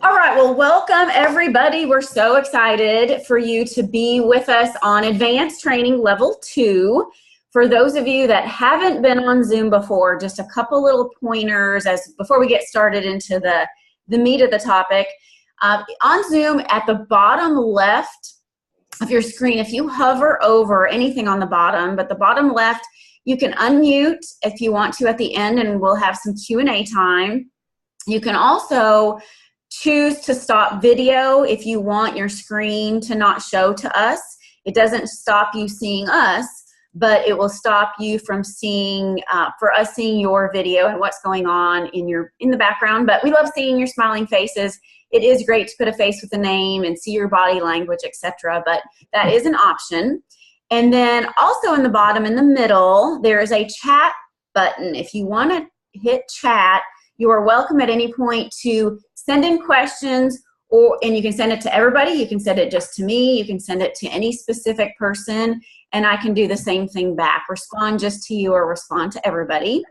All right, well, welcome everybody. We're so excited for you to be with us on Advanced Training Level 2. For those of you that haven't been on Zoom before, just a couple little pointers before we get started into the meat of the topic. On Zoom, at the bottom left of your screen, if you hover over anything on the bottom, but the bottom left, you can unmute if you want to at the end, and we'll have some Q&A time. You can also choose to stop video if you want your screen to not show to us. It doesn't stop you seeing us, but it will stop you from seeing, for us seeing your video and what's going on in the background. But we love seeing your smiling faces. It is great to put a face with a name and see your body language, etc. But that is an option. And then also in the bottom, in the middle, there is a chat button. If you want to hit chat, you are welcome at any point to send in questions, and you can send it to everybody. You can send it just to me. You can send it to any specific person, and I can do the same thing back. Respond just to you or respond to everybody.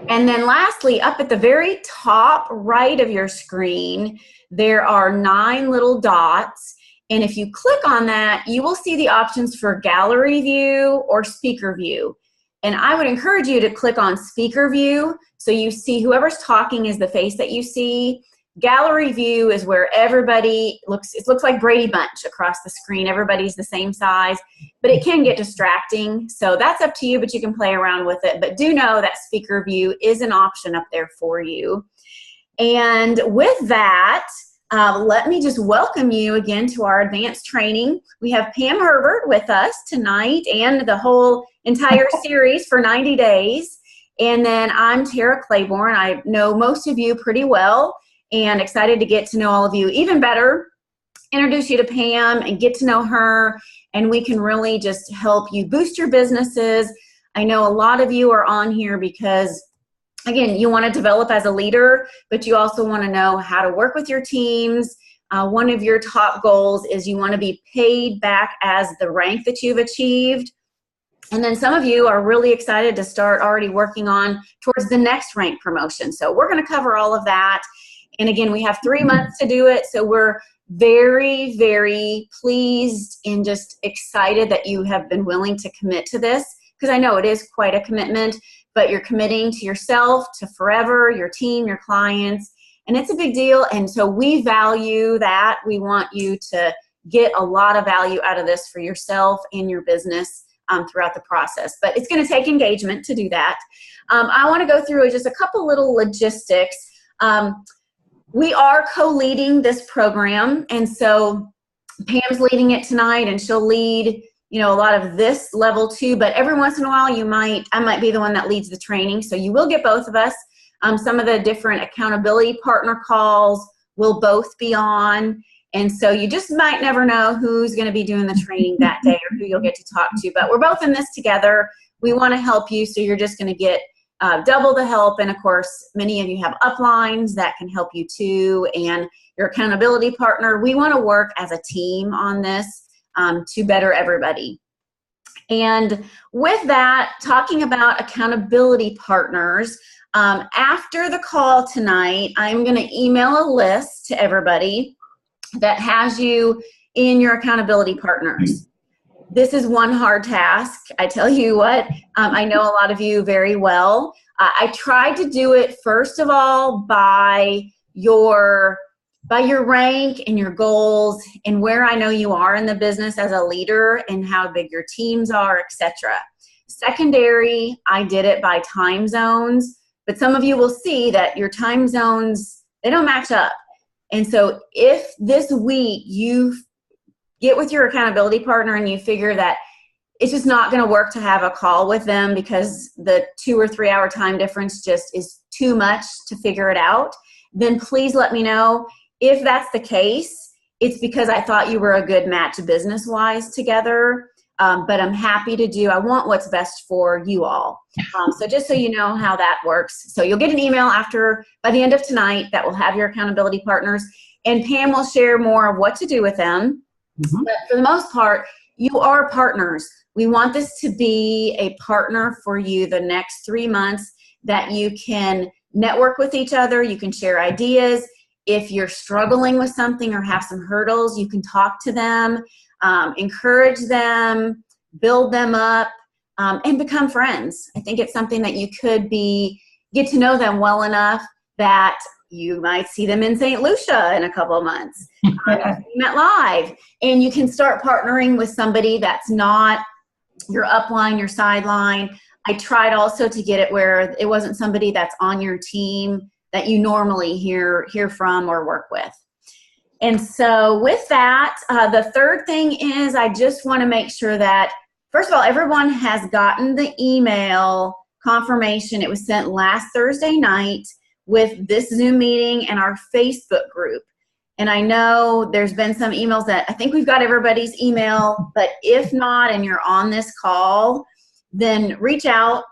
And then lastly, up at the very top right of your screen, there are 9 little dots. And if you click on that, you will see the options for gallery view or speaker view. And I would encourage you to click on speaker view so you see whoever's talking is the face that you see. Gallery view is where everybody it looks like Brady Bunch across the screen. Everybody's the same size, but it can get distracting. So that's up to you, but you can play around with it. But do know that speaker view is an option up there for you. And with that, let me just welcome you again to our advanced training. We have Pam Herbert with us tonight and the whole entire series for 90 days. And then I'm Tara Claiborne. I know most of you pretty well and excited to get to know all of you even better, introduce you to Pam and get to know her, and we can really just help you boost your businesses. I know a lot of you are on here because, again, you want to develop as a leader, but you also want to know how to work with your teams. One of your top goals is you want to be paid back as the rank that you've achieved. And then some of you are really excited to start already working on towards the next rank promotion. So we're going to cover all of that. And again, we have 3 months to do it. So we're very, very pleased and just excited that you have been willing to commit to this, because I know it is quite a commitment, but you're committing to yourself, to forever, your team, your clients, and it's a big deal. And so we value that. We want you to get a lot of value out of this for yourself and your business throughout the process. But it's going to take engagement to do that. I want to go through just a couple little logistics. We are co-leading this program, and so Pam's leading it tonight, and she'll lead, a lot of this level 2, but every once in a while I might be the one that leads the training, so you will get both of us. Some of the different accountability partner calls will both be on, and so you just might never know who's going to be doing the training that day or who you'll get to talk to, but we're both in this together. We want to help you, so you're just going to get double the help, and of course many of you have uplines that can help you too, and your accountability partner. We want to work as a team on this to better everybody. And with that, talking about accountability partners, after the call tonight, I'm going to email a list to everybody that has you in your accountability partners. This is one hard task. I tell you what, I know a lot of you very well. I tried to do it, first of all, by your rank and your goals and where I know you are in the business as a leader and how big your teams are, etc. Secondary, I did it by time zones, but some of you will see that your time zones, they don't match up. And so if this week you get with your accountability partner and you figure that it's just not going to work to have a call with them because the 2 or 3 hour time difference just is too much to figure it out, then please let me know. If that's the case, it's because I thought you were a good match business-wise together, but I'm happy to I want what's best for you all. So just so you know how that works. So you'll get an email by the end of tonight that will have your accountability partners, and Pam will share more of what to do with them. Mm-hmm. But for the most part, you are partners. We want this to be a partner for you the next 3 months that you can network with each other, you can share ideas. if you're struggling with something or have some hurdles, you can talk to them, encourage them, build them up, and become friends. I think it's something that you could get to know them well enough that you might see them in St. Lucia in a couple of months, met live, and you can start partnering with somebody that's not your upline, your sideline. I tried also to get it where it wasn't somebody that's on your team that you normally hear from or work with. And so with that, the third thing is I just want to make sure that, first of all, everyone has gotten the email confirmation. It was sent last Thursday night with this Zoom meeting and our Facebook group. And I know there's been some emails that I think we've got everybody's email, but if not, and you're on this call, then reach out.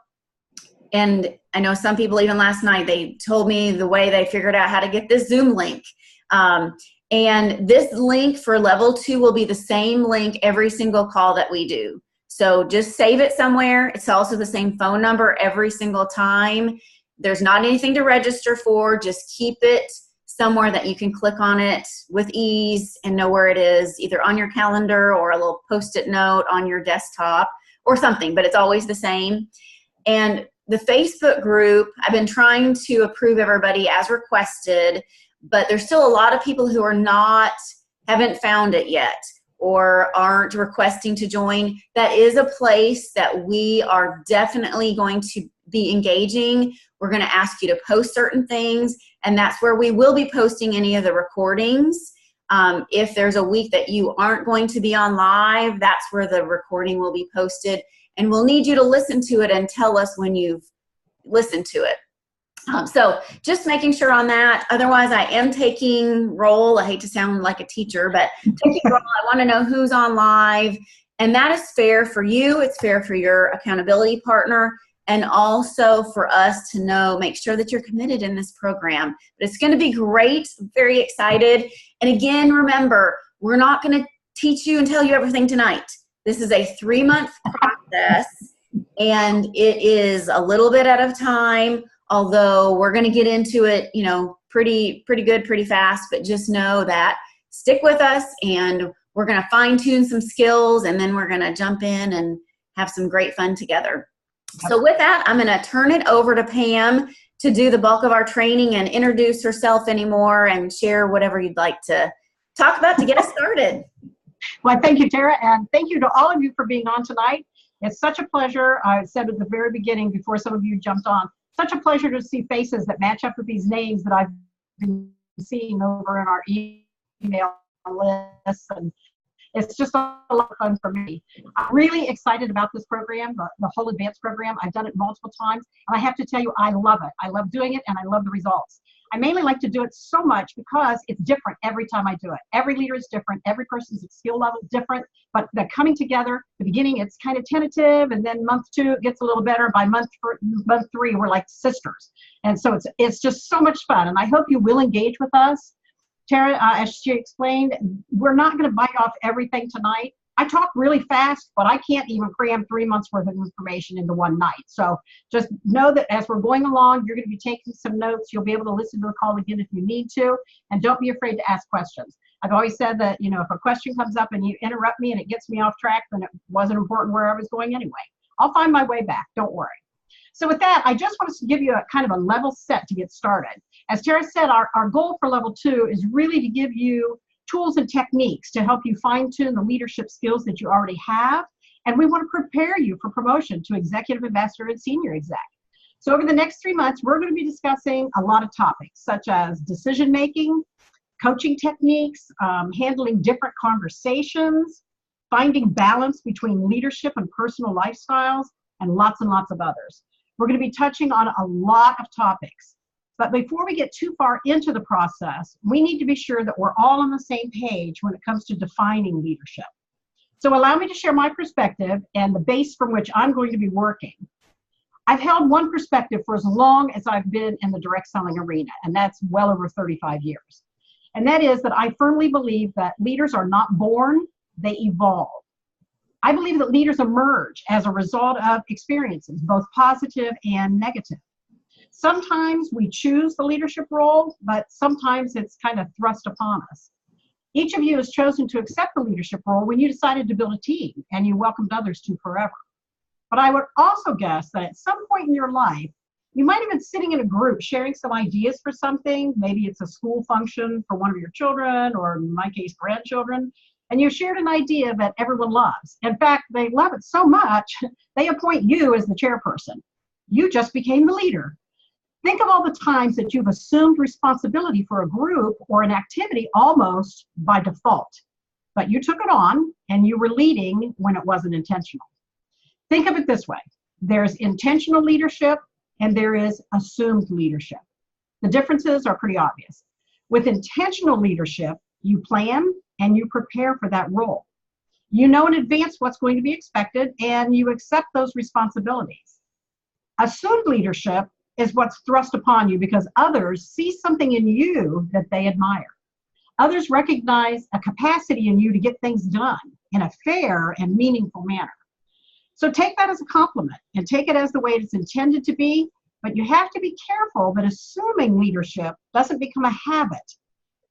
And I know some people, even last night, they told me the way they figured out how to get this Zoom link. And this link for level 2 will be the same link every single call that we do. So just save it somewhere. It's also the same phone number every single time. There's not anything to register for. Just keep it somewhere that you can click on it with ease and know where it is, either on your calendar or a little post-it note on your desktop or something, but it's always the same. And the Facebook group, I've been trying to approve everybody as requested, but there's still a lot of people who haven't found it yet or aren't requesting to join. That is a place that we are definitely going to be engaging. We're going to ask you to post certain things, and that's where we will be posting any of the recordings. If there's a week that you aren't going to be on live, that's where the recording will be posted, and we'll need you to listen to it and tell us when you've listened to it. So just making sure on that. Otherwise, I am taking roll. I hate to sound like a teacher, but taking roll. I want to know who's on live, and that is fair for you. It's fair for your accountability partner, and also for us to know, make sure that you're committed in this program. But it's going to be great. I'm very excited. And again, remember, we're not going to teach you and tell you everything tonight. This is a 3-month process, and it is a little bit at a time, although we're going to get into it, pretty good, pretty fast. But just know that stick with us, and we're going to fine-tune some skills, and then we're going to jump in and have some great fun together. So with that, I'm going to turn it over to Pam to do the bulk of our training and introduce herself anymore and share whatever you'd like to talk about to get us started. Well, thank you, Tara, and thank you to all of you for being on tonight. It's such a pleasure. I said at the very beginning before some of you jumped on, such a pleasure to see faces that match up with these names that I've been seeing over in our email lists, and it's just a lot of fun for me. I'm really excited about this program, the whole advanced program. I've done it multiple times, and I have to tell you, I love it. I love doing it, and I love the results. I mainly like to do it so much because it's different every time I do it. Every leader is different. Every person's skill level is different, but they're coming together. The beginning, it's kind of tentative, and then month 2, it gets a little better. By month 3, we're like sisters. And so it's just so much fun, and I hope you will engage with us. Tara, as she explained, we're not going to bite off everything tonight. I talk really fast, but I can't even cram 3 months worth of information into one night. So just know that as we're going along, you're going to be taking some notes. You'll be able to listen to the call again if you need to, and don't be afraid to ask questions. I've always said that, if a question comes up and you interrupt me and it gets me off track, then it wasn't important where I was going anyway. I'll find my way back. Don't worry. So with that, I just want to give you a kind of a level set to get started. As Tara said, our goal for level 2 is really to give you tools and techniques to help you fine-tune the leadership skills that you already have. And we want to prepare you for promotion to executive ambassador and senior exec. So over the next 3 months, we're going to be discussing a lot of topics, such as decision-making, coaching techniques, handling different conversations, finding balance between leadership and personal lifestyles, and lots of others. We're going to be touching on a lot of topics. But before we get too far into the process, we need to be sure that we're all on the same page when it comes to defining leadership. So allow me to share my perspective and the base from which I'm going to be working. I've held one perspective for as long as I've been in the direct selling arena, and that's well over 35 years. And that is that I firmly believe that leaders are not born, they evolve. I believe that leaders emerge as a result of experiences, both positive and negative. Sometimes we choose the leadership role, but sometimes it's kind of thrust upon us. Each of you has chosen to accept the leadership role when you decided to build a team and you welcomed others to forever. But I would also guess that at some point in your life, you might have been sitting in a group sharing some ideas for something. Maybe it's a school function for one of your children, or in my case, grandchildren, and you shared an idea that everyone loves. In fact, they love it so much, they appoint you as the chairperson. You just became the leader. Think of all the times that you've assumed responsibility for a group or an activity almost by default, but you took it on and you were leading when it wasn't intentional. Think of it this way. There's intentional leadership and there is assumed leadership. The differences are pretty obvious. With intentional leadership, you plan and you prepare for that role. You know in advance what's going to be expected and you accept those responsibilities. Assumed leadership is what's thrust upon you because others see something in you that they admire. Others recognize a capacity in you to get things done in a fair and meaningful manner. So take that as a compliment and take it as the way it's intended to be, but you have to be careful that assuming leadership doesn't become a habit.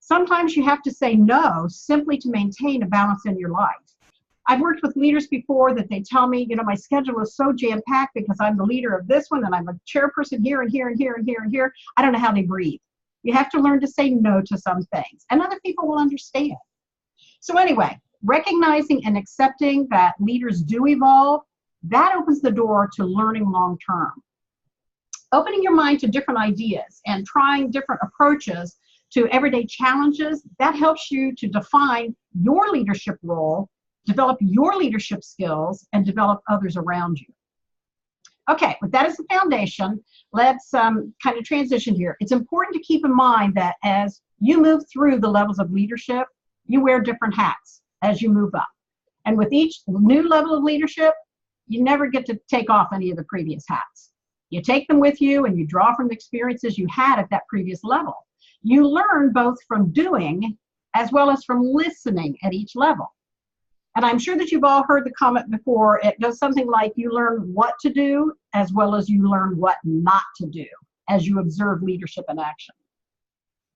Sometimes you have to say no simply to maintain a balance in your life. I've worked with leaders before that they tell me, my schedule is so jam-packed because I'm the leader of this one and I'm a chairperson here and here and here and here and here. I don't know how they breathe. You have to learn to say no to some things, and other people will understand. So anyway, recognizing and accepting that leaders do evolve, that opens the door to learning long-term. Opening your mind to different ideas and trying different approaches to everyday challenges, that helps you to define your leadership role, develop your leadership skills, and develop others around you. Okay, with that as the foundation, let's kind of transition here. It's important to keep in mind that as you move through the levels of leadership, you wear different hats as you move up. And with each new level of leadership, you never get to take off any of the previous hats. You take them with you and you draw from the experiences you had at that previous level. You learn both from doing as well as from listening at each level. And I'm sure that you've all heard the comment before. It goes something like you learn what to do as well as you learn what not to do as you observe leadership in action.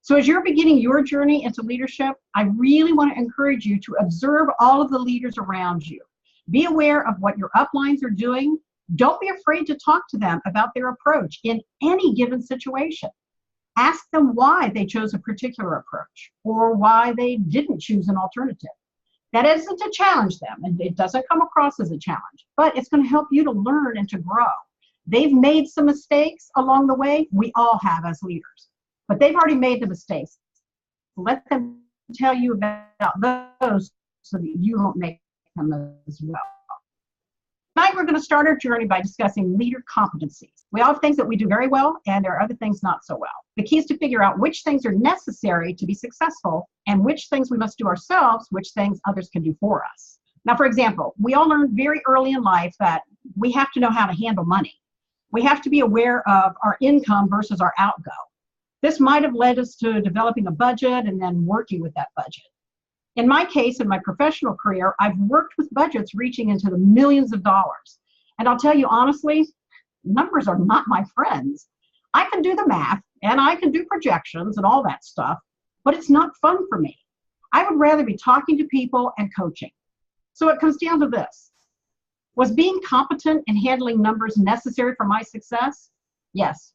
So as you're beginning your journey into leadership, I really want to encourage you to observe all of the leaders around you. Be aware of what your uplines are doing. Don't be afraid to talk to them about their approach in any given situation. Ask them why they chose a particular approach or why they didn't choose an alternative. That isn't to challenge them, and it doesn't come across as a challenge, but it's going to help you to learn and to grow. They've made some mistakes along the way. We all have as leaders, but they've already made the mistakes. Let them tell you about those so that you don't make them as well. Tonight, we're going to start our journey by discussing leader competencies. We all have things that we do very well, and there are other things not so well. The key is to figure out which things are necessary to be successful and which things we must do ourselves, which things others can do for us. Now, for example, we all learned very early in life that we have to know how to handle money. We have to be aware of our income versus our outgo. This might have led us to developing a budget and then working with that budget. In my case, in my professional career, I've worked with budgets reaching into the millions of dollars. And I'll tell you honestly, numbers are not my friends. I can do the math and I can do projections and all that stuff, but it's not fun for me. I would rather be talking to people and coaching. So it comes down to this. Was being competent in handling numbers necessary for my success? Yes.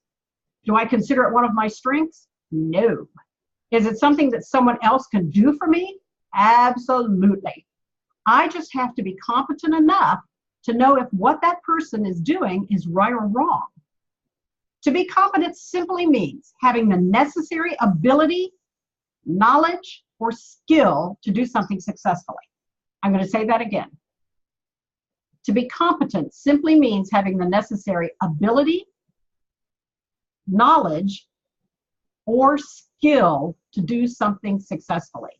Do I consider it one of my strengths? No. Is it something that someone else can do for me? Absolutely. I just have to be competent enough to know if what that person is doing is right or wrong. To be competent simply means having the necessary ability, knowledge, or skill to do something successfully. I'm going to say that again. To be competent simply means having the necessary ability, knowledge, or skill to do something successfully.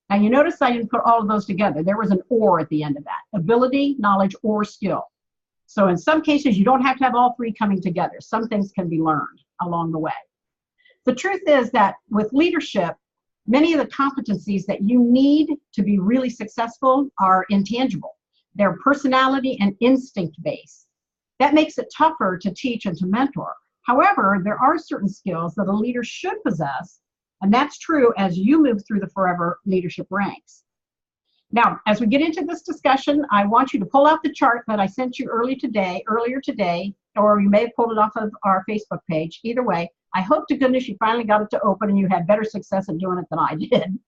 Now you notice I didn't put all of those together. There was an or at the end of that. Ability, knowledge, or skill. So in some cases, you don't have to have all three coming together. Some things can be learned along the way. The truth is that with leadership, many of the competencies that you need to be really successful are intangible. They're personality and instinct based. That makes it tougher to teach and to mentor. However, there are certain skills that a leader should possess, and that's true as you move through the Forever leadership ranks. Now, as we get into this discussion, I want you to pull out the chart that I sent you earlier today, or you may have pulled it off of our Facebook page. Either way, I hope to goodness you finally got it to open and you had better success at doing it than I did.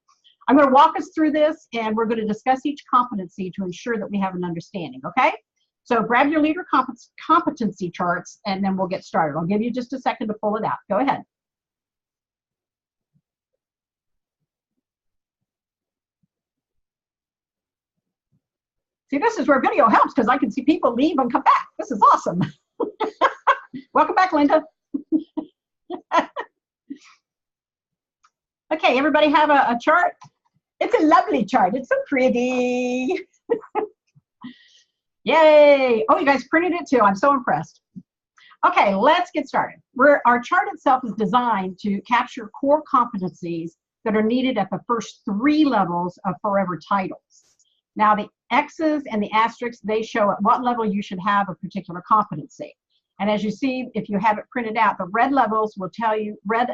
I'm going to walk us through this, and we're going to discuss each competency to ensure that we have an understanding, okay? So grab your leader competency charts, and then we'll get started. I'll give you just a second to pull it out. Go ahead. See, this is where video helps because I can see people leave and come back. This is awesome. Welcome back, Linda. Okay, everybody have a chart? It's a lovely chart. It's so pretty. Yay. Oh, you guys printed it too. I'm so impressed. Okay, let's get started. Our chart itself is designed to capture core competencies that are needed at the first 3 levels of Forever titles. Now, the X's and the asterisks, they show at what level you should have a particular competency. And as you see, if you have it printed out, the red levels will tell you, red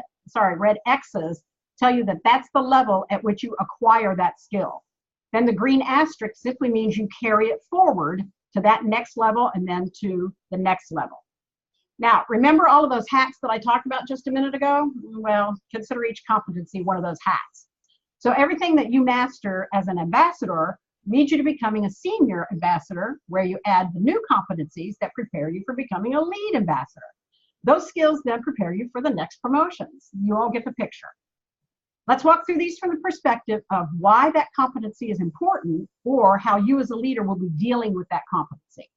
X's tell you that that's the level at which you acquire that skill. Then the green asterisk simply means you carry it forward to that next level and then to the next level. Now, remember all of those hats that I talked about just a minute ago? Well, consider each competency one of those hats. So everything that you master as an ambassador leads you to becoming a senior ambassador, where you add the new competencies that prepare you for becoming a lead ambassador. Those skills then prepare you for the next promotions. You all get the picture. Let's walk through these from the perspective of why that competency is important, or how you as a leader will be dealing with that competency.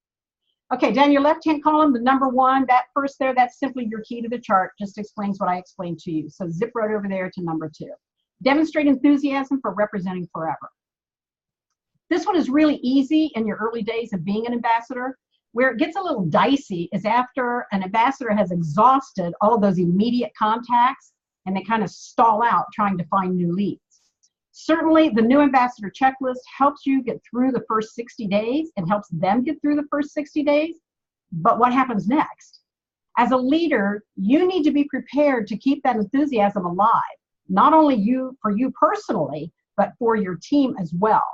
Okay, down your left-hand column, the number 1, that first there, that's simply your key to the chart, just explains what I explained to you. So zip right over there to number 2. Demonstrate enthusiasm for representing Forever. This one is really easy in your early days of being an ambassador. Where it gets a little dicey is after an ambassador has exhausted all of those immediate contacts and they kind of stall out trying to find new leads. Certainly, the new ambassador checklist helps you get through the first 60 days and helps them get through the first 60 days. But what happens next? As a leader, you need to be prepared to keep that enthusiasm alive, not only for you personally, but for your team as well.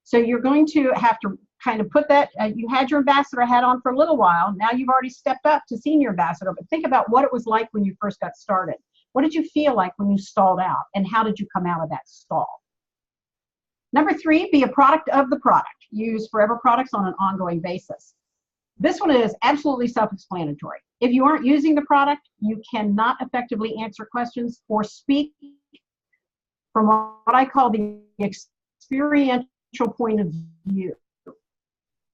So you're going to have to kind of put that, you had your ambassador hat on for a little while. Now you've already stepped up to senior ambassador, but think about what it was like when you first got started. What did you feel like when you stalled out, and how did you come out of that stall? Number 3, be a product of the product. Use Forever products on an ongoing basis. This one is absolutely self-explanatory. If you aren't using the product, you cannot effectively answer questions or speak from what I call the experiential point of view.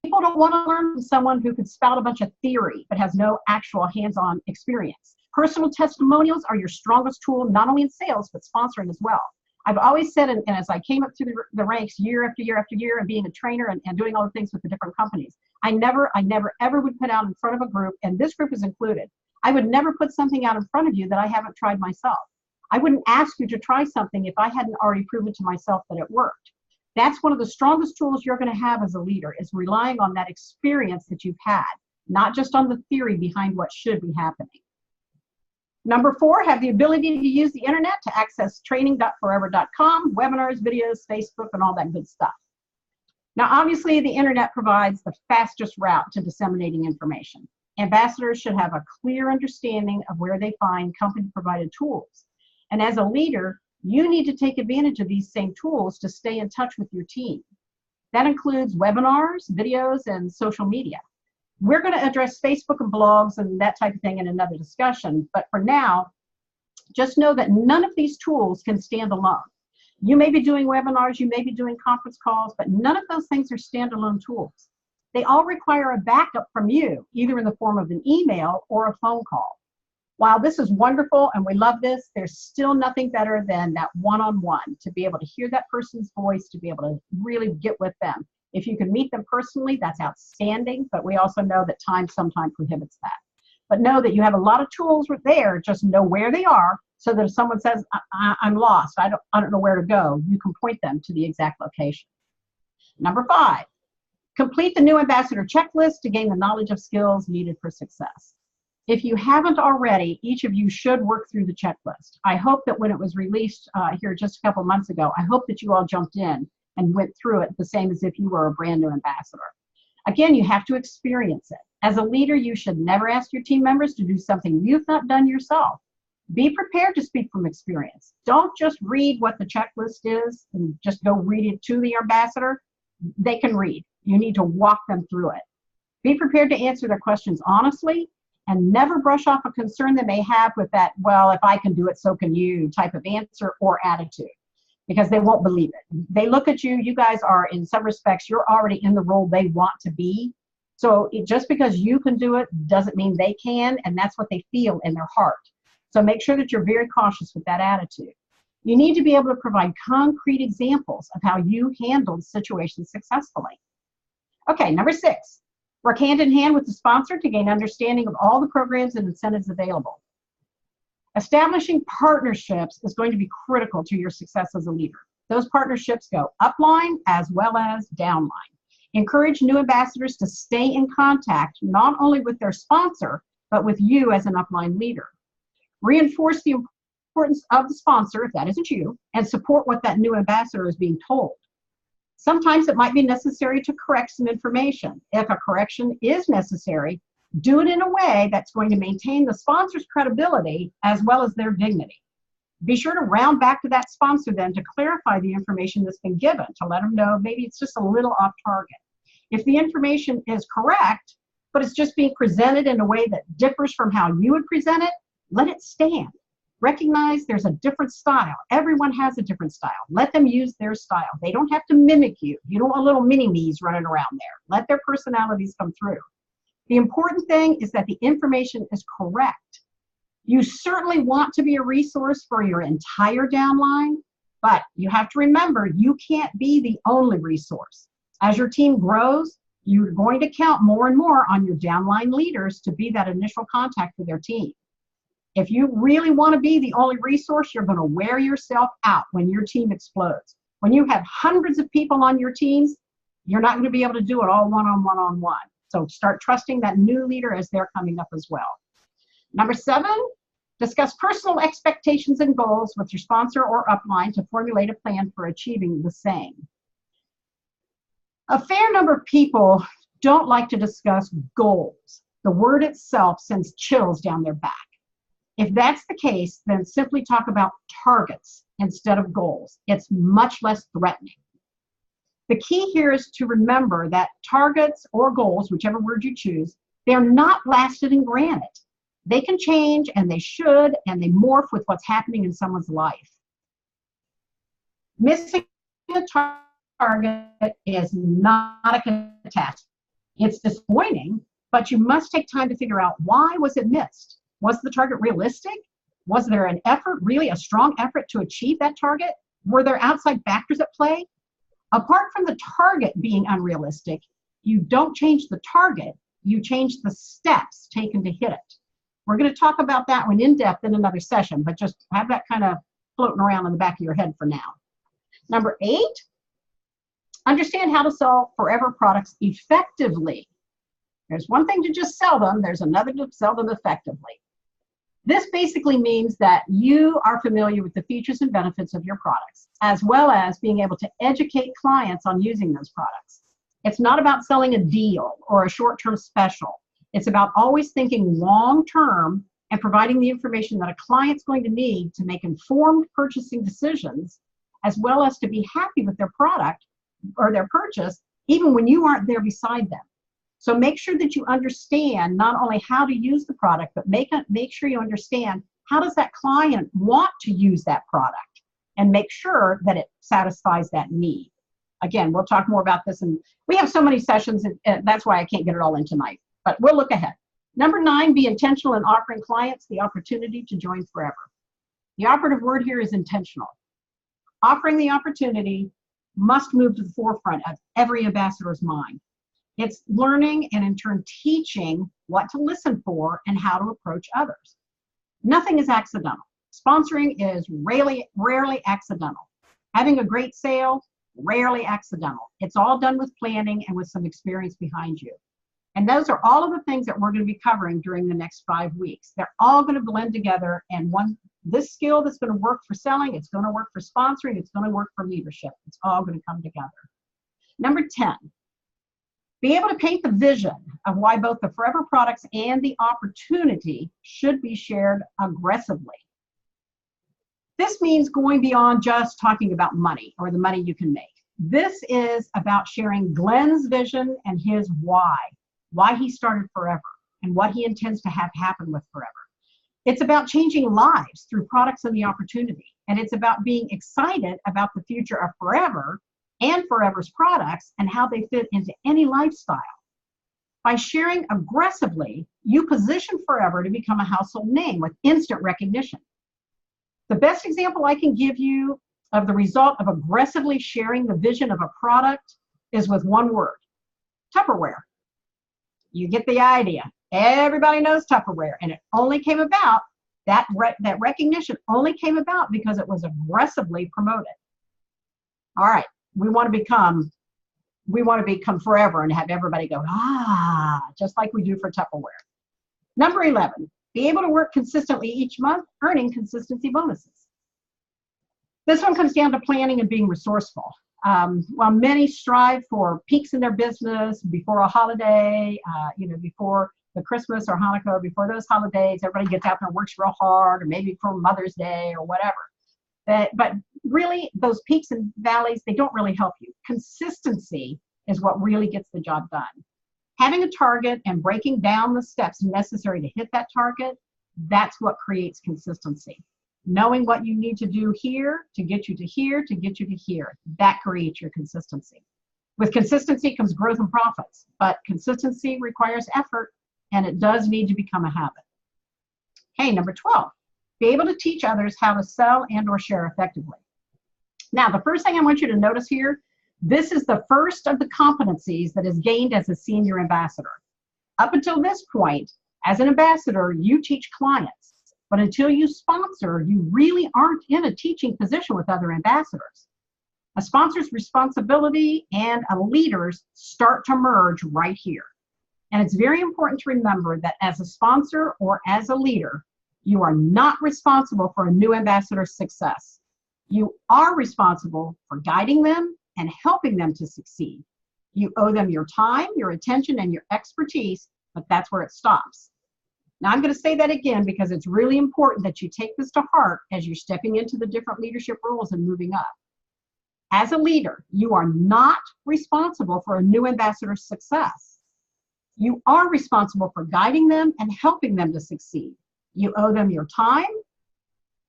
People don't want to learn from someone who could spout a bunch of theory but has no actual hands-on experience. Personal testimonials are your strongest tool, not only in sales, but sponsoring as well. I've always said, and as I came up through the ranks year after year after year and being a trainer and doing all the things with the different companies, I never ever would put out in front of a group, and this group is included, I would never put something out in front of you that I haven't tried myself. I wouldn't ask you to try something if I hadn't already proven to myself that it worked. That's one of the strongest tools you're going to have as a leader, is relying on that experience that you've had, not just on the theory behind what should be happening. Number 4, have the ability to use the internet to access training.forever.com, webinars, videos, Facebook, and all that good stuff. Now, obviously, the internet provides the fastest route to disseminating information. Ambassadors should have a clear understanding of where they find company-provided tools. And as a leader, you need to take advantage of these same tools to stay in touch with your team. That includes webinars, videos, and social media. We're going to address Facebook and blogs and that type of thing in another discussion, but for now, just know that none of these tools can stand alone. You may be doing webinars, you may be doing conference calls, but none of those things are standalone tools. They all require a backup from you, either in the form of an email or a phone call. While this is wonderful and we love this, there's still nothing better than that one-on-one, to be able to hear that person's voice, to be able to really get with them. If you can meet them personally, that's outstanding, but we also know that time sometimes prohibits that. But know that you have a lot of tools there, just know where they are, so that if someone says, I'm lost, I don't know where to go, you can point them to the exact location. Number 5, complete the new ambassador checklist to gain the knowledge of skills needed for success. If you haven't already, each of you should work through the checklist. I hope that when it was released here just a couple months ago, I hope that you all jumped in and went through it the same as if you were a brand new ambassador. Again, you have to experience it. As a leader, you should never ask your team members to do something you've not done yourself. Be prepared to speak from experience. Don't just read what the checklist is and just go read it to the ambassador. They can read. You need to walk them through it. Be prepared to answer their questions honestly, and never brush off a concern they may have with that, well, if I can do it, so can you type of answer or attitude, because they won't believe it. They look at you, you guys are, in some respects, you're already in the role they want to be. So just because you can do it doesn't mean they can, and that's what they feel in their heart. So make sure that you're very cautious with that attitude. You need to be able to provide concrete examples of how you handled situations successfully. Okay, number 6. Work hand in hand with the sponsor to gain understanding of all the programs and incentives available. Establishing partnerships is going to be critical to your success as a leader. Those partnerships go upline as well as downline. Encourage new ambassadors to stay in contact not only with their sponsor, but with you as an upline leader. Reinforce the importance of the sponsor, if that isn't you, and support what that new ambassador is being told. Sometimes it might be necessary to correct some information. If a correction is necessary, do it in a way that's going to maintain the sponsor's credibility as well as their dignity. Be sure to round back to that sponsor then to clarify the information that's been given, to let them know maybe it's just a little off target. If the information is correct, but it's just being presented in a way that differs from how you would present it, let it stand. Recognize there's a different style. Everyone has a different style. Let them use their style. They don't have to mimic you. You don't want little mini-me's running around there. Let their personalities come through. The important thing is that the information is correct. You certainly want to be a resource for your entire downline, but you have to remember you can't be the only resource. As your team grows, you're going to count more and more on your downline leaders to be that initial contact with their team. If you really want to be the only resource, you're going to wear yourself out when your team explodes. When you have hundreds of people on your teams, you're not going to be able to do it all one-on-one. So start trusting that new leader as they're coming up as well. Number 7, discuss personal expectations and goals with your sponsor or upline to formulate a plan for achieving the same. A fair number of people don't like to discuss goals. The word itself sends chills down their back. If that's the case, then simply talk about targets instead of goals. It's much less threatening. The key here is to remember that targets or goals, whichever word you choose, they're not blasted in granite. They can change, and they should, and they morph with what's happening in someone's life. Missing a target is not a catastrophe. It's disappointing, but you must take time to figure out, why was it missed? Was the target realistic? Was there an effort, really a strong effort to achieve that target? Were there outside factors at play? Apart from the target being unrealistic, you don't change the target, you change the steps taken to hit it. We're going to talk about that one in depth in another session, but just have that kind of floating around in the back of your head for now. Number 8, understand how to sell forever products effectively. There's one thing to just sell them, there's another to sell them effectively. This basically means that you are familiar with the features and benefits of your products, as well as being able to educate clients on using those products. It's not about selling a deal or a short-term special. It's about always thinking long-term and providing the information that a client's going to need to make informed purchasing decisions, as well as to be happy with their product or their purchase, even when you aren't there beside them. So make sure that you understand not only how to use the product, but make sure you understand, how does that client want to use that product, and make sure that it satisfies that need. Again, we'll talk more about this, and we have so many sessions, and that's why I can't get it all in tonight, but we'll look ahead. Number 9, be intentional in offering clients the opportunity to join forever. The operative word here is intentional. Offering the opportunity must move to the forefront of every ambassador's mind. It's learning and in turn teaching what to listen for and how to approach others. Nothing is accidental. Sponsoring is rarely accidental. Having a great sale, rarely accidental. It's all done with planning and with some experience behind you. And those are all of the things that we're going to be covering during the next 5 weeks. They're all going to blend together, and this skill that's going to work for selling, it's going to work for sponsoring, it's going to work for leadership. It's all going to come together. Number 10, be able to paint the vision of why both the Forever products and the opportunity should be shared aggressively. This means going beyond just talking about money or the money you can make. This is about sharing Glenn's vision and his why he started Forever and what he intends to have happen with Forever. It's about changing lives through products and the opportunity. And it's about being excited about the future of Forever and Forever's products and how they fit into any lifestyle. By sharing aggressively, you position Forever to become a household name with instant recognition. The best example I can give you of the result of aggressively sharing the vision of a product is with one word: Tupperware. You get the idea. Everybody knows Tupperware, and it only came about, that recognition only came about because it was aggressively promoted. All right, we want to become Forever and have everybody go, ah, just like we do for Tupperware. Number 11, be able to work consistently each month, earning consistency bonuses. This one comes down to planning and being resourceful. While many strive for peaks in their business before a holiday, before the Christmas or Hanukkah, or before those holidays, everybody gets out there and works real hard, or maybe for Mother's Day or whatever. But really, those peaks and valleys, they don't really help you. Consistency is what really gets the job done. Having a target and breaking down the steps necessary to hit that target, that's what creates consistency. Knowing what you need to do here to get you to here, to get you to here, that creates your consistency. With consistency comes growth and profits, but consistency requires effort, and it does need to become a habit. Okay, number 12, be able to teach others how to sell and or share effectively. Now, the first thing I want you to notice here, this is the first of the competencies that is gained as a senior ambassador. Up until this point, as an ambassador, you teach clients. But until you sponsor, you really aren't in a teaching position with other ambassadors. A sponsor's responsibility and a leader's start to merge right here. And it's very important to remember that as a sponsor or as a leader, you are not responsible for a new ambassador's success. You are responsible for guiding them and helping them to succeed. You owe them your time, your attention, and your expertise, but that's where it stops. Now, I'm going to say that again because it's really important that you take this to heart as you're stepping into the different leadership roles and moving up. As a leader, you are not responsible for a new ambassador's success. You are responsible for guiding them and helping them to succeed. You owe them your time,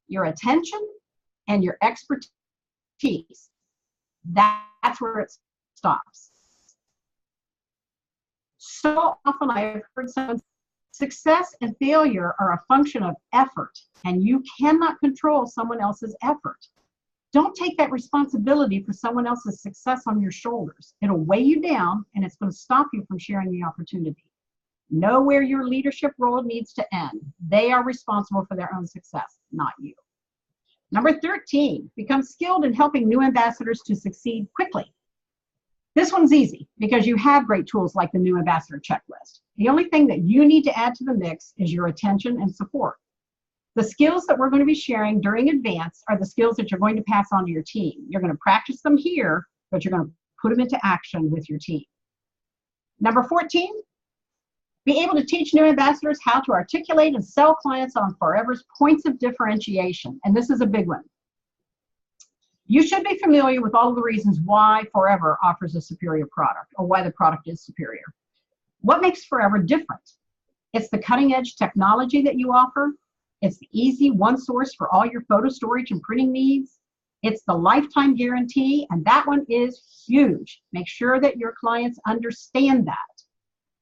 your attention, and your expertise. That's where it stops. So often I've heard someone say, success and failure are a function of effort, and you cannot control someone else's effort. Don't take that responsibility for someone else's success on your shoulders. It'll weigh you down, and it's going to stop you from sharing the opportunity. Know where your leadership role needs to end. They are responsible for their own success, not you. Number 13, become skilled in helping new ambassadors to succeed quickly. This one's easy because you have great tools like the new ambassador checklist. The only thing that you need to add to the mix is your attention and support. The skills that we're going to be sharing during Advance are the skills that you're going to pass on to your team. You're going to practice them here, but you're going to put them into action with your team. Number 14, be able to teach new ambassadors how to articulate and sell clients on Forever's points of differentiation. And this is a big one. You should be familiar with all of the reasons why Forever offers a superior product or why the product is superior. What makes Forever different? It's the cutting edge technology that you offer. It's the easy one source for all your photo storage and printing needs. It's the lifetime guarantee, and that one is huge. Make sure that your clients understand that.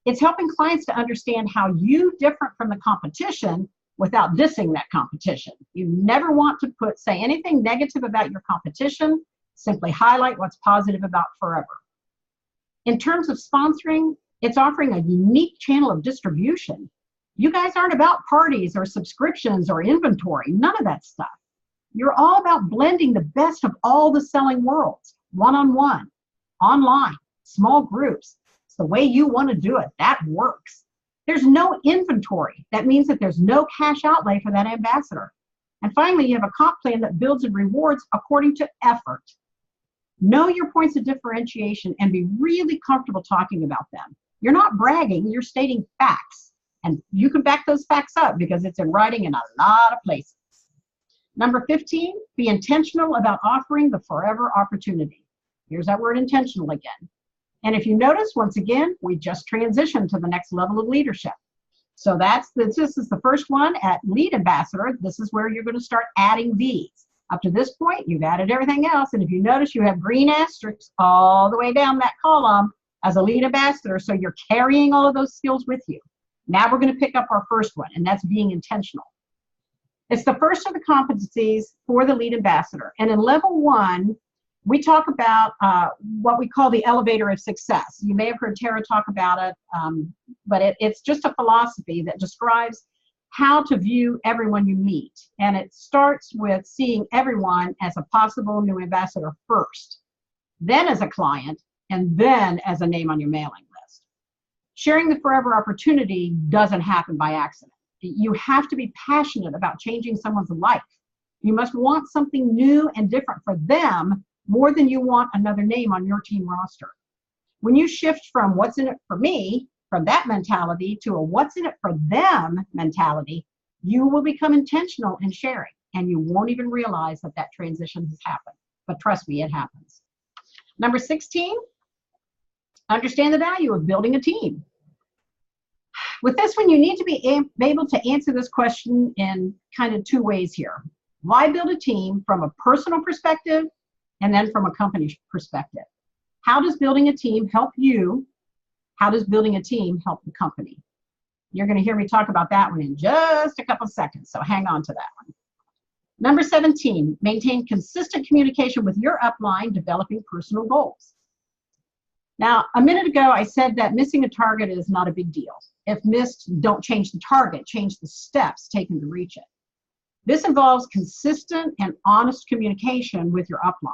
It's helping clients to understand how you differ from the competition without dissing that competition. You never want to say anything negative about your competition. Simply highlight what's positive about Forever. In terms of sponsoring, it's offering a unique channel of distribution. You guys aren't about parties or subscriptions or inventory, none of that stuff. You're all about blending the best of all the selling worlds, one-on-one, online, small groups, It's the way you want to do it. That works. There's no inventory. That means that there's no cash outlay for that ambassador. And finally, you have a comp plan that builds and rewards according to effort. Know your points of differentiation and be really comfortable talking about them. You're not bragging, you're stating facts. And you can back those facts up because it's in writing in a lot of places. Number 15, be intentional about offering the forever opportunity. Here's that word intentional again. And if you notice, once again, we just transitioned to the next level of leadership. So this is the first one at lead ambassador. This is where you're going to start adding these. Up to this point, you've added everything else. And if you notice, you have green asterisks all the way down that column as a lead ambassador. So you're carrying all of those skills with you. Now we're going to pick up our first one, and that's being intentional. It's the first of the competencies for the lead ambassador. And in level 1, we talk about what we call the elevator of success. You may have heard Tara talk about it, but it's just a philosophy that describes how to view everyone you meet. And it starts with seeing everyone as a possible new ambassador first, then as a client, and then as a name on your mailing list. Sharing the forever opportunity doesn't happen by accident. You have to be passionate about changing someone's life. You must want something new and different for them more than you want another name on your team roster. When you shift from what's in it for me, from that mentality, to a what's in it for them mentality, you will become intentional in sharing, and you won't even realize that that transition has happened. But trust me, it happens. Number 16, understand the value of building a team. With this one, you need to be able to answer this question in kind of 2 ways here. Why build a team from a personal perspective and then from a company perspective? How does building a team help you? How does building a team help the company? You're going to hear me talk about that one in just a couple seconds, so hang on to that one. Number 17, maintain consistent communication with your upline, developing personal goals. Now, a minute ago, I said that missing a target is not a big deal. If missed, don't change the target, change the steps taken to reach it. This involves consistent and honest communication with your upline.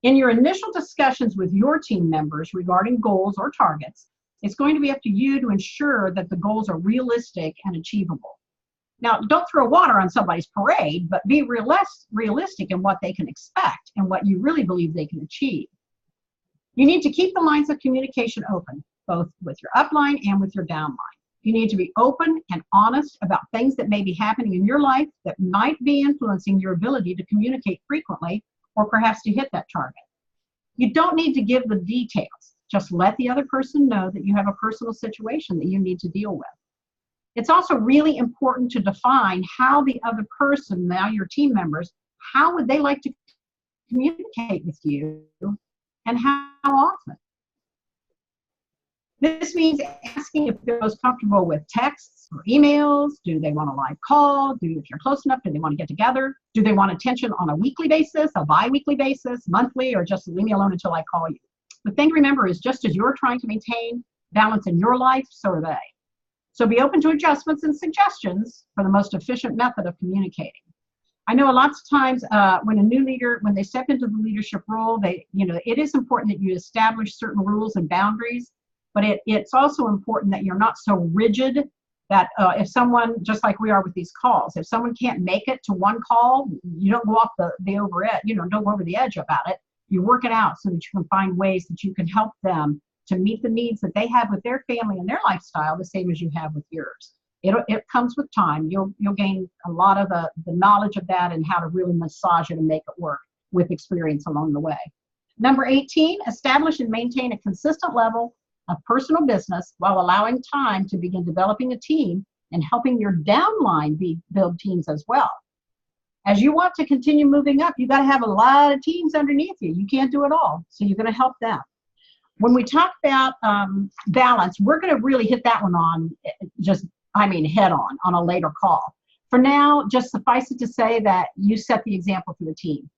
In your initial discussions with your team members regarding goals or targets, it's going to be up to you to ensure that the goals are realistic and achievable. Now, don't throw water on somebody's parade, but be realistic in what they can expect and what you really believe they can achieve. You need to keep the lines of communication open, both with your upline and with your downline. You need to be open and honest about things that may be happening in your life that might be influencing your ability to communicate frequently or perhaps to hit that target. You don't need to give the details. Just let the other person know that you have a personal situation that you need to deal with. It's also really important to define how the other person, now your team members, how would they like to communicate with you and how often. This means asking if they're most comfortable with texts or emails. Do they want a live call? If you're close enough, do they want to get together? Do they want attention on a weekly basis, a bi-weekly basis, monthly, or just leave me alone until I call you? The thing to remember is just as you're trying to maintain balance in your life, so are they. So be open to adjustments and suggestions for the most efficient method of communicating. I know lots of times when a new leader, when they step into the leadership role, it is important that you establish certain rules and boundaries. But it's also important that you're not so rigid that if someone, just like we are with these calls, if someone can't make it to one call, you don't go off the over edge, don't go over the edge about it. You work it out so that you can find ways that you can help them to meet the needs that they have with their family and their lifestyle, the same as you have with yours. It comes with time. You'll gain a lot of the knowledge of that and how to really massage it and make it work with experience along the way. Number 18, establish and maintain a consistent level of personal business while allowing time to begin developing a team and helping your downline build teams as well. As you want to continue moving up, you got to have a lot of teams underneath you. You can't do it all, so you're going to help them. When we talk about balance, we're going to really hit that one on head on a later call. For now, just suffice it to say that you set the example for the team.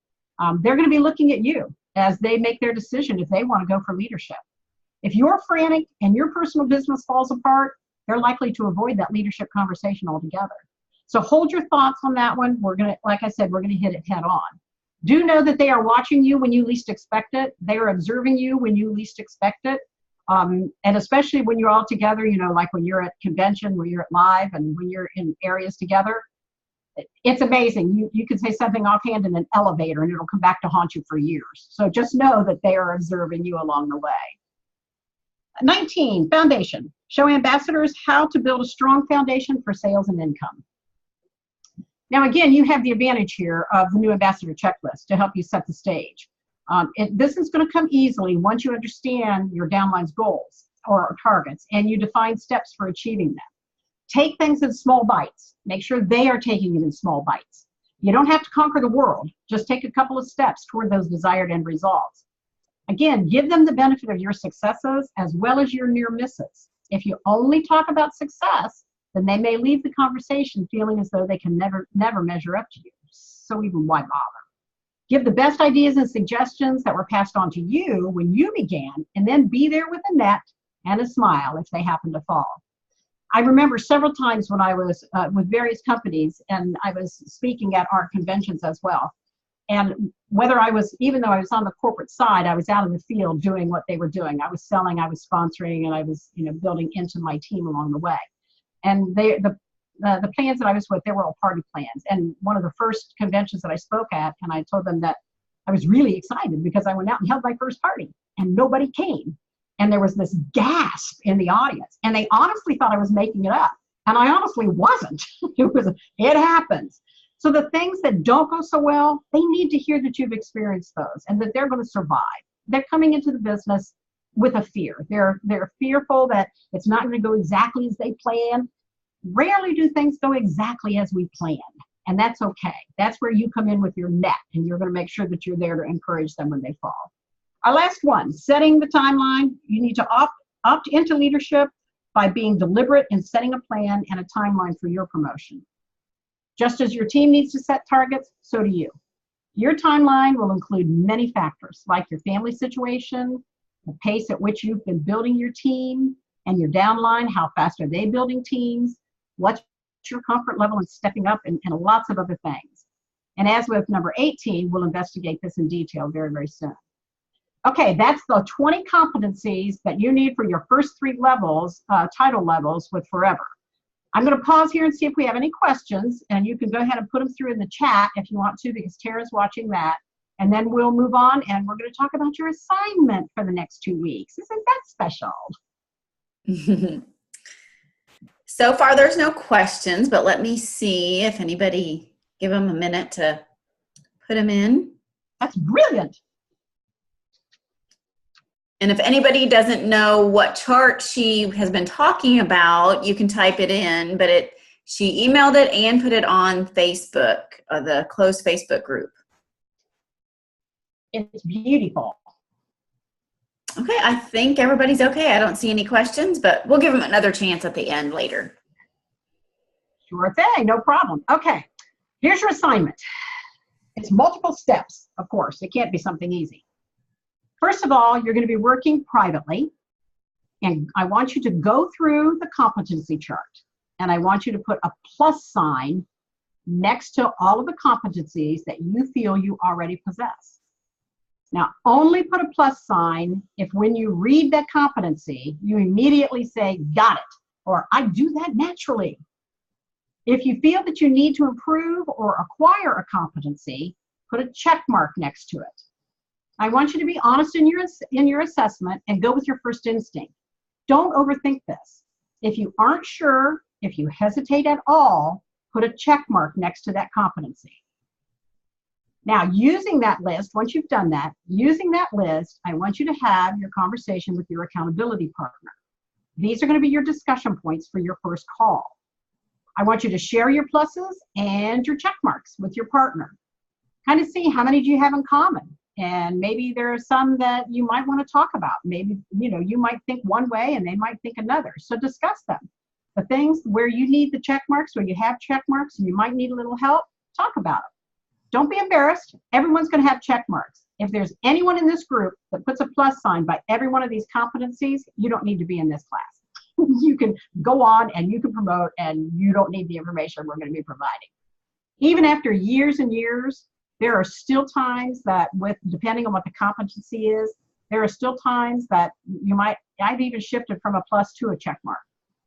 They're going to be looking at you as they make their decision if they want to go for leadership. If you're frantic and your personal business falls apart, they're likely to avoid that leadership conversation altogether. So hold your thoughts on that one. Like I said, we're going to hit it head on. Do know that they are watching you when you least expect it. They are observing you when you least expect it. And especially when you're all together, you know, like when you're at convention, when you're at live, and when you're in areas together, it's amazing. You can say something offhand in an elevator and it'll come back to haunt you for years. So just know that they are observing you along the way. 19, foundation. Show ambassadors how to build a strong foundation for sales and income. Now, again, you have the advantage here of the new ambassador checklist to help you set the stage. This is going to come easily once you understand your downline's goals or targets and you define steps for achieving them. Take things in small bites. Make sure they are taking it in small bites. You don't have to conquer the world. Just take a couple of steps toward those desired end results. Again, give them the benefit of your successes as well as your near misses. If you only talk about success, then they may leave the conversation feeling as though they can never measure up to you. So even why bother? Give the best ideas and suggestions that were passed on to you when you began, and then be there with a net and a smile if they happen to fall. I remember several times when I was with various companies, and I was speaking at art conventions as well. And even though I was on the corporate side, I was out in the field doing what they were doing. I was selling, I was sponsoring, and I was, you know, building into my team along the way. And the plans that I was with, they were all party plans. And one of the first conventions that I spoke at, and I told them that I was really excited because I went out and held my first party, and nobody came. And there was this gasp in the audience, and they honestly thought I was making it up. And I honestly wasn't. It happens. So the things that don't go so well, they need to hear that you've experienced those and that they're going to survive. They're coming into the business with a fear. They're fearful that it's not going to go exactly as they plan. Rarely do things go exactly as we plan, and that's okay. That's where you come in with your net, and you're going to make sure that you're there to encourage them when they fall. Our last one, setting the timeline. You need to opt into leadership by being deliberate in setting a plan and a timeline for your promotion. Just as your team needs to set targets, so do you. Your timeline will include many factors like your family situation, the pace at which you've been building your team, and your downline, how fast are they building teams, what's your comfort level in stepping up, and lots of other things. And as with number 18, we'll investigate this in detail very, very soon. Okay, that's the 20 competencies that you need for your first 3 levels, title levels with Forever. I'm going to pause here and see if we have any questions, and you can go ahead and put them through in the chat if you want to, because Tara's watching that. And then we'll move on, and we're going to talk about your assignment for the next 2 weeks. Isn't that special? So far, there's no questions, but let me see if anybody, give them a minute to put them in. That's brilliant. And if anybody doesn't know what chart she has been talking about, you can type it in, but she emailed it and put it on Facebook, the closed Facebook group. It's beautiful. Okay, I think everybody's okay. I don't see any questions, but we'll give them another chance at the end later. Sure thing, no problem. Okay, here's your assignment. It's multiple steps, of course. It can't be something easy. First of all, you're going to be working privately, and I want you to go through the competency chart, and I want you to put a plus sign next to all of the competencies that you feel you already possess. Now, only put a plus sign if when you read that competency, you immediately say, got it, or I do that naturally. If you feel that you need to improve or acquire a competency, put a check mark next to it. I want you to be honest in your assessment and go with your first instinct. Don't overthink this. If you aren't sure, if you hesitate at all, put a check mark next to that competency. Now, using that list, once you've done that, using that list, I want you to have your conversation with your accountability partner. These are going to be your discussion points for your first call. I want you to share your pluses and your check marks with your partner. Kind of see how many do you have in common. And maybe there are some that you might want to talk about. Maybe, you might think one way and they might think another. So discuss them. The things where you need the check marks, where you have check marks and you might need a little help, talk about it. Don't be embarrassed. Everyone's going to have check marks. If there's anyone in this group that puts a plus sign by every one of these competencies, you don't need to be in this class. You can go on and you can promote, and you don't need the information we're going to be providing. Even after years and years, there are still times that depending on what the competency is, there are still times that you might I've even shifted from a plus to a check mark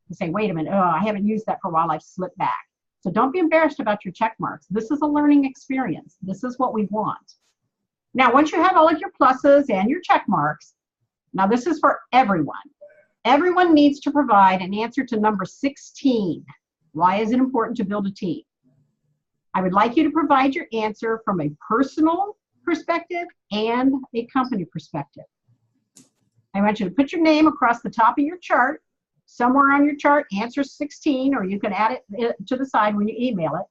to say, wait a minute, oh, I haven't used that for a while, I've slipped back. So don't be embarrassed about your check marks. This is a learning experience. This is what we want. Now, once you have all of your pluses and your check marks, now this is for everyone. Everyone needs to provide an answer to number 16. Why is it important to build a team? I would like you to provide your answer from a personal perspective and a company perspective. I want you to put your name across the top of your chart. Somewhere on your chart, answer 16, or you can add it to the side when you email it.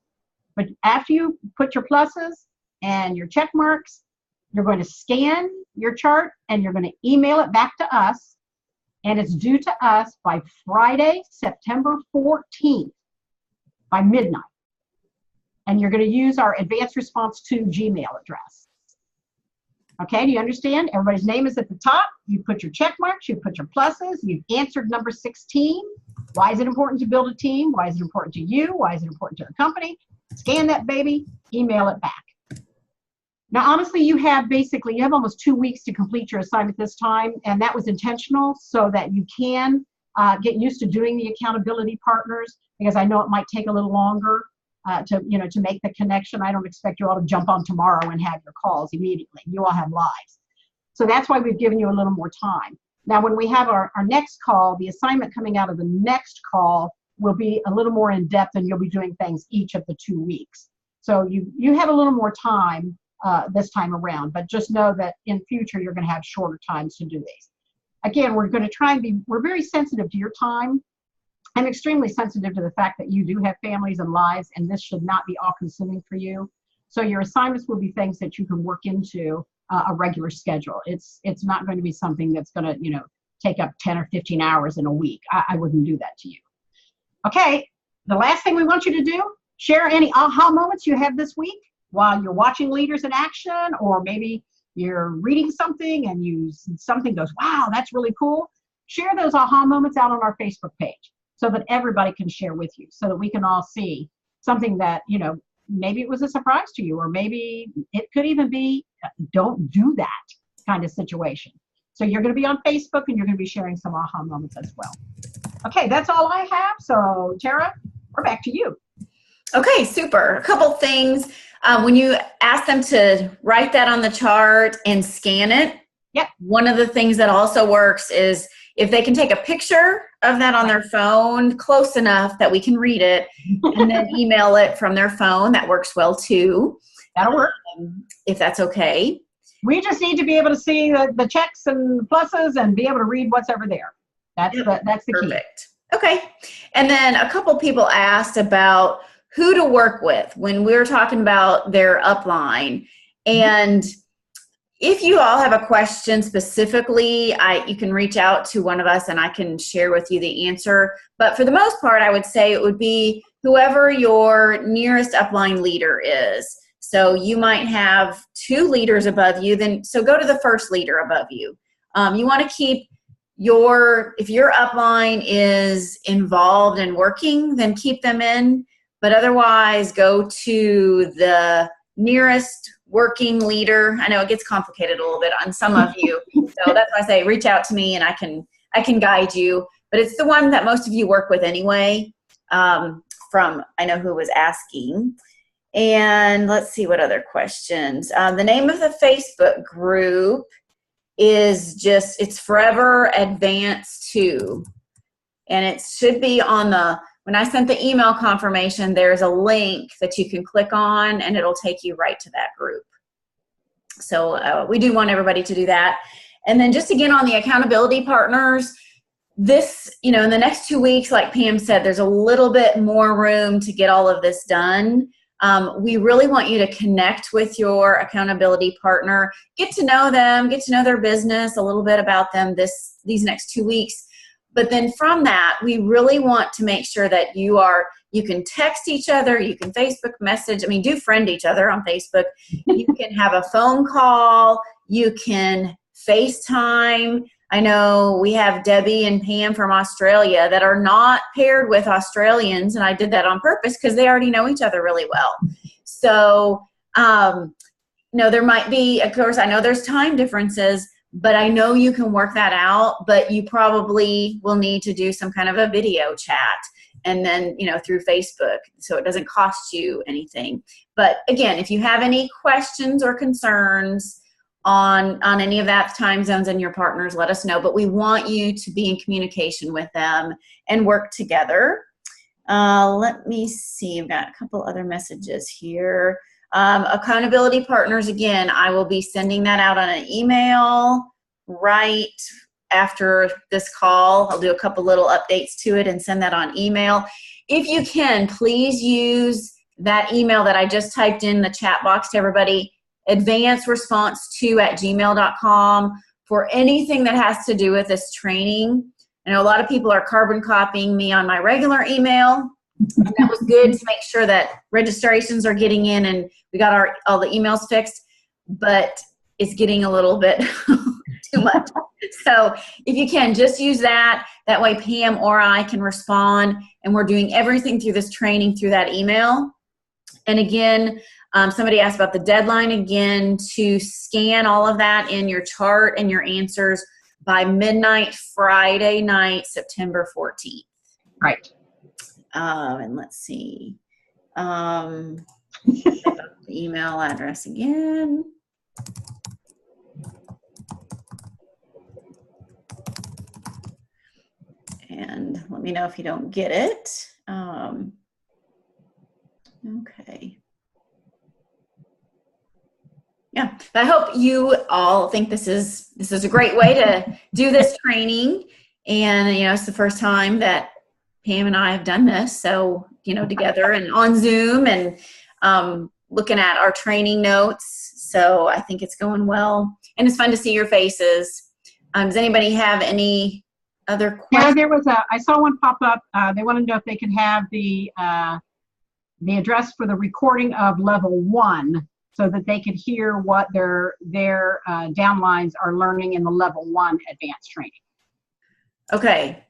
But after you put your pluses and your check marks, you're going to scan your chart and you're going to email it back to us. And it's due to us by Friday, September 14th, by midnight. And you're going to use our advanced response to Gmail address. Okay, do you understand? Everybody's name is at the top. You put your check marks, you put your pluses, you've answered number 16. Why is it important to build a team? Why is it important to you? Why is it important to the company? Scan that baby, email it back. Now, honestly, you have almost 2 weeks to complete your assignment this time, and that was intentional so that you can get used to doing the accountability partners, because I know it might take a little longer to make the connection. I don't expect you all to jump on tomorrow and have your calls immediately. You all have lives. So that's why we've given you a little more time. Now, when we have our next call, the assignment coming out of the next call will be a little more in depth, and you'll be doing things each of the 2 weeks. So you have a little more time this time around, but just know that in future, you're going to have shorter times to do these. Again, we're going to try and we're very sensitive to your time. I'm extremely sensitive to the fact that you do have families and lives, and this should not be all-consuming for you. So your assignments will be things that you can work into a regular schedule. It's not going to be something that's going to take up 10 or 15 hours in a week. I wouldn't do that to you. Okay, the last thing we want you to do, share any aha moments you have this week while you're watching Leaders in Action, or maybe you're reading something and something goes, wow, that's really cool. Share those aha moments out on our Facebook page, so that everybody can share with you, so that we can all see something that, maybe it was a surprise to you, or maybe it could even be, don't do that kind of situation. So you're going to be on Facebook, and you're going to be sharing some aha moments as well. Okay, that's all I have. So Tara, we're back to you. Okay, super. A couple things. When you ask them to write that on the chart and scan it, yep. One of the things that also works is if they can take a picture of that on their phone close enough that we can read it, and then email it from their phone, that works well too. That'll work. If that's okay. We just need to be able to see the checks and pluses and be able to read what's ever there. That's the key. Perfect. Okay. And then a couple people asked about who to work with when we were talking about their upline. And if you all have a question specifically, you can reach out to one of us and I can share with you the answer. But for the most part, I would say it would be whoever your nearest upline leader is. So you might have 2 leaders above you, so go to the first leader above you. You want to keep if your upline is involved and working, then keep them in. But otherwise, go to the nearest working leader. I know it gets complicated a little bit on some of you, so that's why I say reach out to me and I can guide you. But it's the one that most of you work with anyway. I know who was asking. And let's see what other questions. The name of the Facebook group is it's Forever Advanced 2, and it should be when I sent the email confirmation, there's a link that you can click on and it'll take you right to that group. So we do want everybody to do that. And then just again on the accountability partners, this, in the next 2 weeks, like Pam said, there's a little bit more room to get all of this done. We really want you to connect with your accountability partner, get to know them, get to know their business, a little bit about them these next 2 weeks. But then from that, we really want to make sure that you can text each other, you can Facebook message, do friend each other on Facebook. You can have a phone call, you can FaceTime. I know we have Debbie and Pam from Australia that are not paired with Australians, and I did that on purpose because they already know each other really well. So, there might be, of course, I know there's time differences, but I know you can work that out, but you probably will need to do some kind of a video chat and then, you know, through Facebook, so it doesn't cost you anything. But again, if you have any questions or concerns on any of that time zones and your partners, let us know. But we want you to be in communication with them and work together. Let me see, I've got a couple other messages here. Accountability partners, again, I will be sending that out on an email right after this call. I'll do a couple little updates to it and send that on email. If you can, please use that email that I just typed in the chat box to everybody, advanceresponse2@gmail.com, for anything that has to do with this training. I know a lot of people are carbon copying me on my regular email, and that was good to make sure that registrations are getting in and we got all the emails fixed, but it's getting a little bit too much. So if you can, just use that. That way Pam or I can respond, and we're doing everything through this training through that email. And again, somebody asked about the deadline again, to scan all of that in your chart and your answers by midnight Friday night, September 14th. Right. And let's see. The email address again. And let me know if you don't get it. Okay. Yeah, I hope you all think this is a great way to do this training. And, you know, it's the first time that Pam and I have done this. So, you know, together and on Zoom and looking at our training notes. So I think it's going well. And it's fun to see your faces. Does anybody have any other questions? Yeah, I saw one pop up. They want to know if they can have the address for the recording of level 1, so that they could hear what their downlines are learning in the level 1 advanced training. Okay.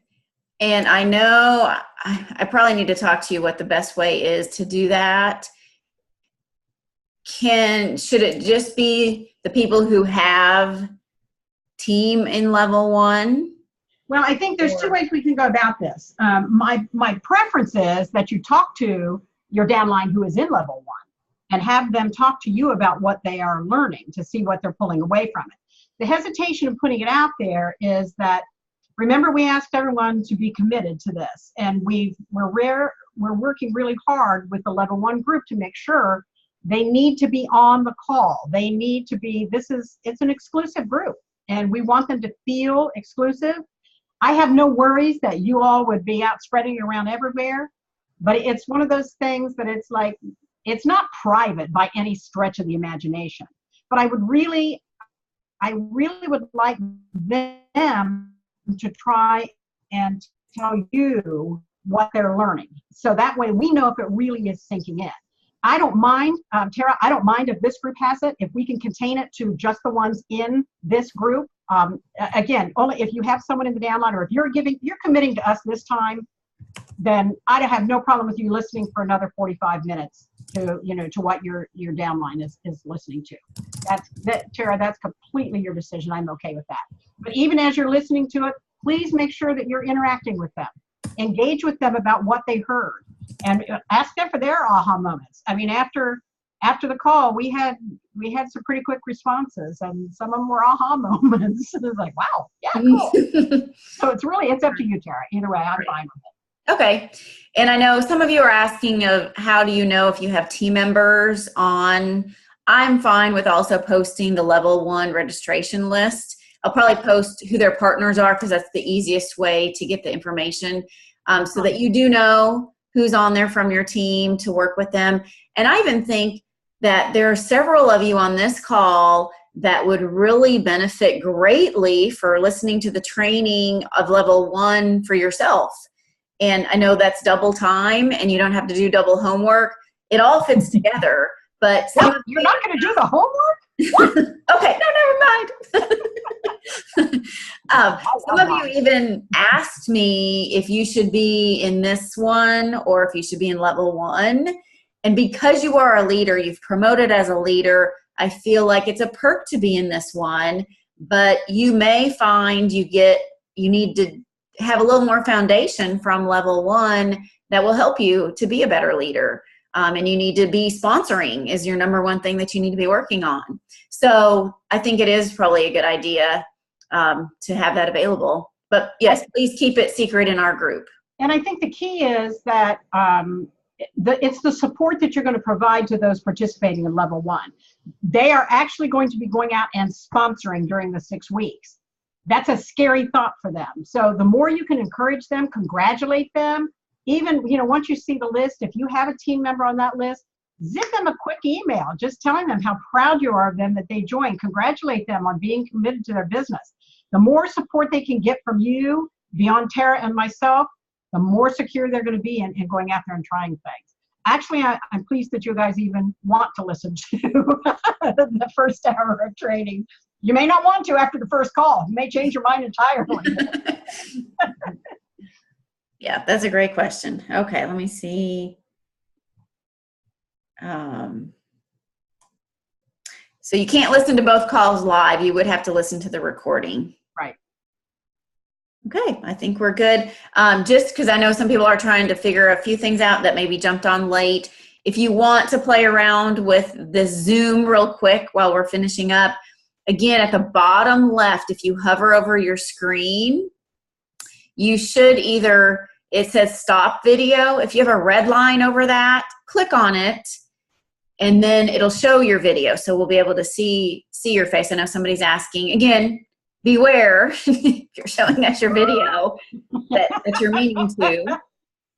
And I know I probably need to talk to you what the best way is to do that. Should it just be the people who have team in level 1? Well, I think there's two ways we can go about this. My preference is that you talk to your downline who is in level 1 and have them talk to you about what they are learning to see what they're pulling away from it. The hesitation of putting it out there is that, remember, we asked everyone to be committed to this, and we're working really hard with the level 1 group to make sure they need to be on the call. They need to be, it's an exclusive group, and we want them to feel exclusive. I have no worries that you all would be out spreading around everywhere, but it's one of those things that it's like, it's not private by any stretch of the imagination. But I really would like them to try and tell you what they're learning. So that way we know if it really is sinking in. I don't mind, Tara, I don't mind if this group has it, if we can contain it to just the ones in this group. Again, only if you have someone in the downline, or if you're committing to us this time, then I have no problem with you listening for another 45 minutes to what your downline is listening to. Tara, that's completely your decision. I'm okay with that. But even as you're listening to it, please make sure that you're interacting with them. Engage with them about what they heard, and ask them for their aha moments. I mean, after the call, we had some pretty quick responses, and some of them were aha moments. It was like, wow, yeah, cool. So it's up to you, Tara. Either way, I'm fine with it. Okay. And I know some of you are asking of how do you know if you have team members on. I'm fine with also posting the level 1 registration list. I'll probably post who their partners are, because that's the easiest way to get the information, so that you do know who's on there from your team to work with them. And I even think that there are several of you on this call that would really benefit greatly for listening to the training of level 1 for yourself. And I know that's double time and you don't have to do double homework. It all fits together. But you're not going to do the homework? Okay, no, never mind. Some of you even asked me if you should be in this one or if you should be in level 1. And because you are a leader, you've promoted as a leader, I feel like it's a perk to be in this one. but you may find you need to have a little more foundation from level 1 that will help you to be a better leader. And you need to be sponsoring is your number 1 thing that you need to be working on. So I think it is probably a good idea to have that available. But yes, please keep it secret in our group. And I think the key is that it's the support that you're going to provide to those participating in level 1. They are actually going to be going out and sponsoring during the 6 weeks. That's a scary thought for them. So the more you can encourage them, congratulate them, even, once you see the list, if you have a team member on that list, zip them a quick email, just telling them how proud you are of them that they joined. Congratulate them on being committed to their business. The more support they can get from you, beyond Tara and myself, the more secure they're going to be in going out there and trying things. Actually, I'm pleased that you guys even want to listen to the first hour of training. You may not want to after the first call. You may change your mind entirely. Yeah, that's a great question. Okay, let me see. So you can't listen to both calls live. You would have to listen to the recording. Right. Okay, I think we're good. Just because I know some people are trying to figure a few things out that maybe jumped on late. If you want to play around with the Zoom real quick while we're finishing up, again, at the bottom left, if you hover over your screen, you should it says stop video. If you have a red line over that, click on it, and then it'll show your video. So we'll be able to see your face. I know somebody's asking, again, beware if you're showing us your video that you're meaning to.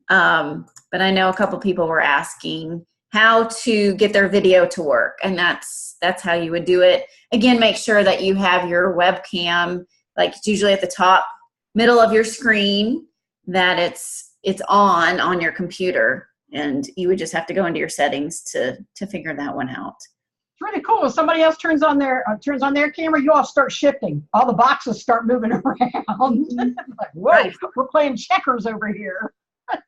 But I know a couple people were asking how to get their video to work, and that's how you would do it. Again, make sure that you have your webcam, like it's usually at the top middle of your screen, that it's on your computer, and you would just have to go into your settings to figure that one out. It's really cool. If somebody else turns on their camera, you all start shifting. All the boxes start moving around. Like, whoa, right. We're playing checkers over here.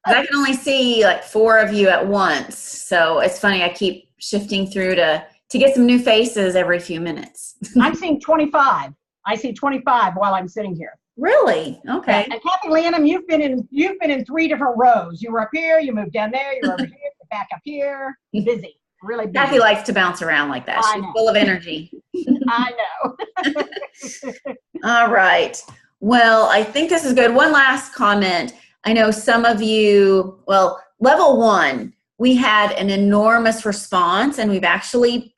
I can only see like 4 of you at once, so it's funny. I keep shifting through to get some new faces every few minutes. I'm seeing 25. I see 25 while I'm sitting here. Really? Okay. And Kathy Lanham, you've been in 3 different rows. You were up here, you moved down there, you're over here, you're back up here. Busy, really busy. Kathy likes to bounce around like that. She's full of energy. I know. All right. Well, I think this is good. One last comment. I know some of you, level 1, we had an enormous response, and we've actually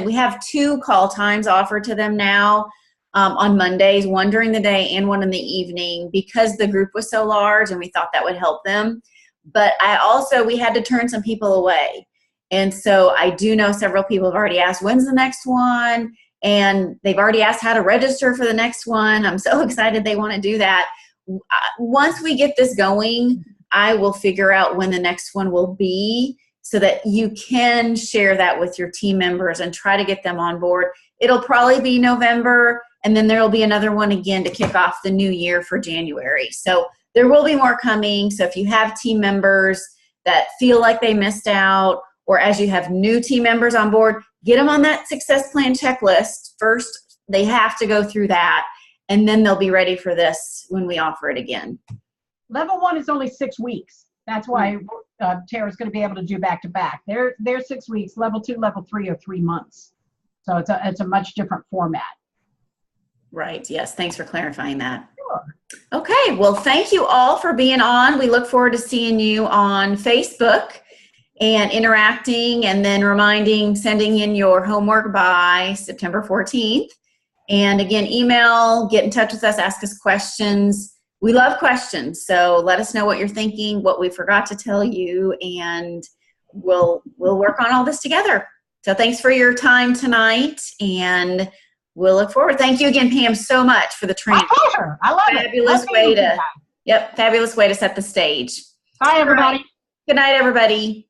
we have 2 call times offered to them now. On Mondays, one during the day and one in the evening, because the group was so large and we thought that would help them. But we had to turn some people away. And so I do know several people have already asked, when's the next one? And they've already asked how to register for the next one. I'm so excited they want to do that. Once we get this going, I will figure out when the next one will be so that you can share that with your team members and try to get them on board. It'll probably be November, and then there will be another one again to kick off the new year for January. So there will be more coming. So if you have team members that feel like they missed out, or as you have new team members on board, get them on that success plan checklist. First, they have to go through that, and then they'll be ready for this when we offer it again. Level 1 is only 6 weeks. That's why Tara's going to be able to do back-to-back. They're 6 weeks. Level 2, level 3 are 3 months. So it's a much different format. Right. Yes. Thanks for clarifying that. Sure. Okay. Well, thank you all for being on. We look forward to seeing you on Facebook and interacting, and then sending in your homework by September 14th. And again, email, get in touch with us, ask us questions. We love questions. So let us know what you're thinking, what we forgot to tell you, and we'll work on all this together. So thanks for your time tonight, and we'll look forward. Thank you again, Pam, so much for the training. My pleasure. I love it. Fabulous way to set the stage. Bye, everybody. Right. Good night, everybody.